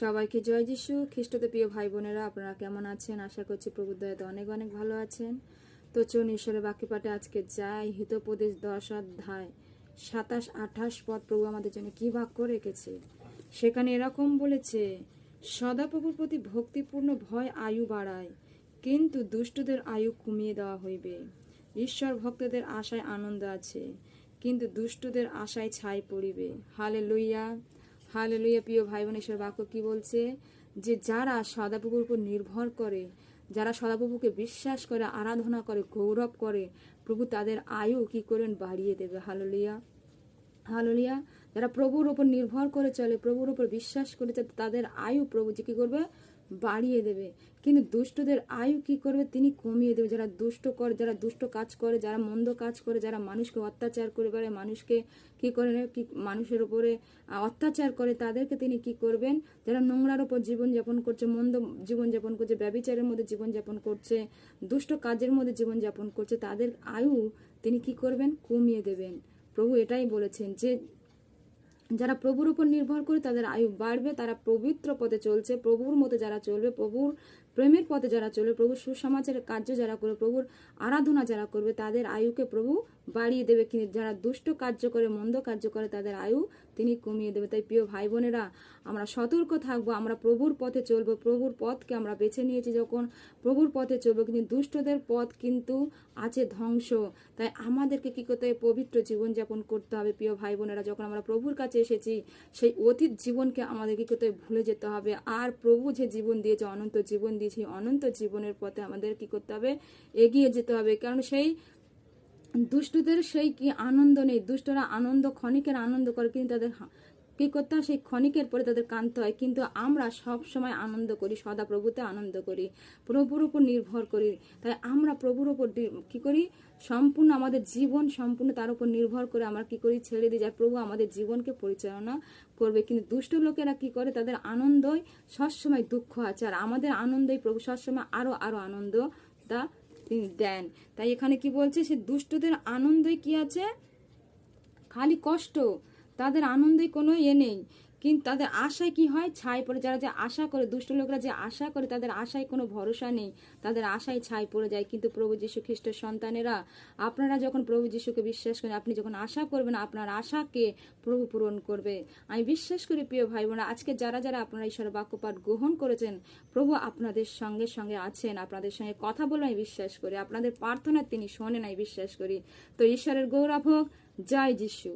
সবাইকে জয় যিশু খ্রিস্টতে। প্রিয় ভাই বোনেরা, আপনারা কেমন আছেন? আশা করছি প্রভুর দয়াতে অনেক অনেক ভালো আছেন। তো চলুন ঈশ্বরের বাক্য পাঠে আজকে যাই। হিতোপদেশ 10 অধ্যায় 27-28 পদ প্রভু আমাদের জন্য কি বাক্য রেখেছে। সেখানে এরকম বলেছে, সদাপ্রভুর প্রতি ভক্তিপূর্ণ ভয় আয়ু বাড়ায়, কিন্তু দুষ্টদের আয়ু কমিয়ে দেওয়া হইবে। ঈশ্বর ভক্তদের আশায় আনন্দ আছে, কিন্তু দুষ্টদের আশায় ছাই পড়িবে। Hallelujah, hallelujah. প্রিয় ভাই বোন, ঈশ্বর বাক্য কি বলছে? যে যারা সদাপ্রভুর উপর নির্ভর করে, যারা সদাপ্রভুকে বিশ্বাস করে, আরাধনা করে, গৌরব করে, প্রভু তাদের আয়ু কি করেন? বাড়িয়ে দেবে। Hallelujah, hallelujah. যারা প্রভুর উপর নির্ভর করে চলে, প্রভুর উপর বিশ্বাস করে, তাদের আয়ু প্রভু যে কি করবে? বাড়িয়ে দেবে। কিন্তু দুষ্টদের আয়ু কি করবে? তিনি কমিয়ে দেবে। যারা দুষ্ট করে, যারা দুষ্ট কাজ করে, যারা মন্দ কাজ করে, যারা মানুষকে অত্যাচার করে বেড়ে, মানুষকে কি করে, কি মানুষের উপরে অত্যাচার করে, তাদেরকে তিনি কি করবেন? যারা নোংরার উপর জীবনযাপন করছে, মন্দ জীবনযাপন করছে, ব্যভিচারের মধ্যে জীবনযাপন করছে, দুষ্ট কাজের মধ্যে জীবনযাপন করছে, তাদের আয়ু তিনি কি করবেন? কমিয়ে দেবেন। প্রভু এটাই বলেছেন যে যারা প্রভুর উপর নির্ভর করে তাদের আয়ু বাড়বে, তারা পবিত্র পথে চলছে, প্রভুর মতো যারা চলবে, প্রভুর প্রেমের পথে যারা চলবে, প্রভুর সুসমাজের কার্য যারা করবে, প্রভুর আরাধনা যারা করবে, তাদের আয়ুকে প্রভু বাড়িয়ে দেবে। কিন্তু যারা দুষ্ট কার্য করে, মন্দ কার্য করে, তাদের আয়ু তিনি কমিয়ে দেবে। তাই প্রিয় ভাই বোনেরা, আমরা সতর্ক থাকবো, আমরা প্রভুর পথে চলবো। প্রভুর পথকে আমরা বেছে নিয়েছি যখন, প্রভুর পথে চলবো। কিন্তু দুষ্টদের পথ কিন্তু আছে ধ্বংস। তাই আমাদেরকে কি করতে হবে? পবিত্র জীবনযাপন করতে হবে। প্রিয় ভাই বোনেরা, যখন আমরা প্রভুর কাছে এসেছি, সেই অতীত জীবনকে আমাদের কি করতে হবে? ভুলে যেতে হবে। আর প্রভু যে জীবন দিয়েছে, অনন্ত জীবন দিয়েছে, অনন্ত জীবনের পথে আমাদের কি করতে হবে? এগিয়ে যেতে হবে। কারণ সেই দুষ্টদের সেই কি আনন্দ নেই। দুষ্টরা আনন্দ, ক্ষণিকের আনন্দ করে, কিন্তু তাদের কি করতে হয়? সেই ক্ষণিকের পরে তাদের কাঁদতে হয়। কিন্তু আমরা সব সময় আনন্দ করি, সদা প্রভুতে আনন্দ করি, প্রভুর উপর নির্ভর করি। তাই আমরা প্রভুর উপর কি করি? সম্পূর্ণ আমাদের জীবন সম্পূর্ণ তার উপর নির্ভর করে আমরা কি করি? ছেড়ে দিয়ে যাই। প্রভু আমাদের জীবনকে পরিচালনা করবে। কিন্তু দুষ্ট লোকেরা কি করে? তাদের আনন্দই সবসময় দুঃখ আছে, আর আমাদের আনন্দই প্রভু সবসময় আরো আরো আনন্দ তা তিনি দেন। তাই এখানে কি বলছে? সে দুষ্টদের আনন্দই কি আছে? খালি কষ্ট। তাদের আনন্দে কোনো নেই, কিন্তু তাদের আশায় কি হয়? ছাই পড়ে। যারা যে আশা করে, দুষ্ট লোকরা যে আশা করে, তাদের আশায় কোনো ভরসা নেই, তাদের আশায় ছাই পড়ে যায়। কিন্তু প্রভু যীশু খ্রিস্টের সন্তানেরা, আপনারা যখন প্রভু যীশুকে বিশ্বাস করেন, আপনি যখন আশা করবেন, আপনার আশাকে প্রভু পূরণ করবে। আমি বিশ্বাস করি প্রিয় ভাই বোনেরা, আজকে যারা যারা আপনারা ঈশ্বরের বাক্যপাঠ গ্রহণ করেছেন, প্রভু আপনাদের সঙ্গে সঙ্গে আছেন, আপনাদের সঙ্গে কথা বলে আমি বিশ্বাস করি, আপনাদের প্রার্থনা তিনি শোনেন আমি বিশ্বাস করি। তো ঈশ্বরের গৌরব হোক। জয় যিশু।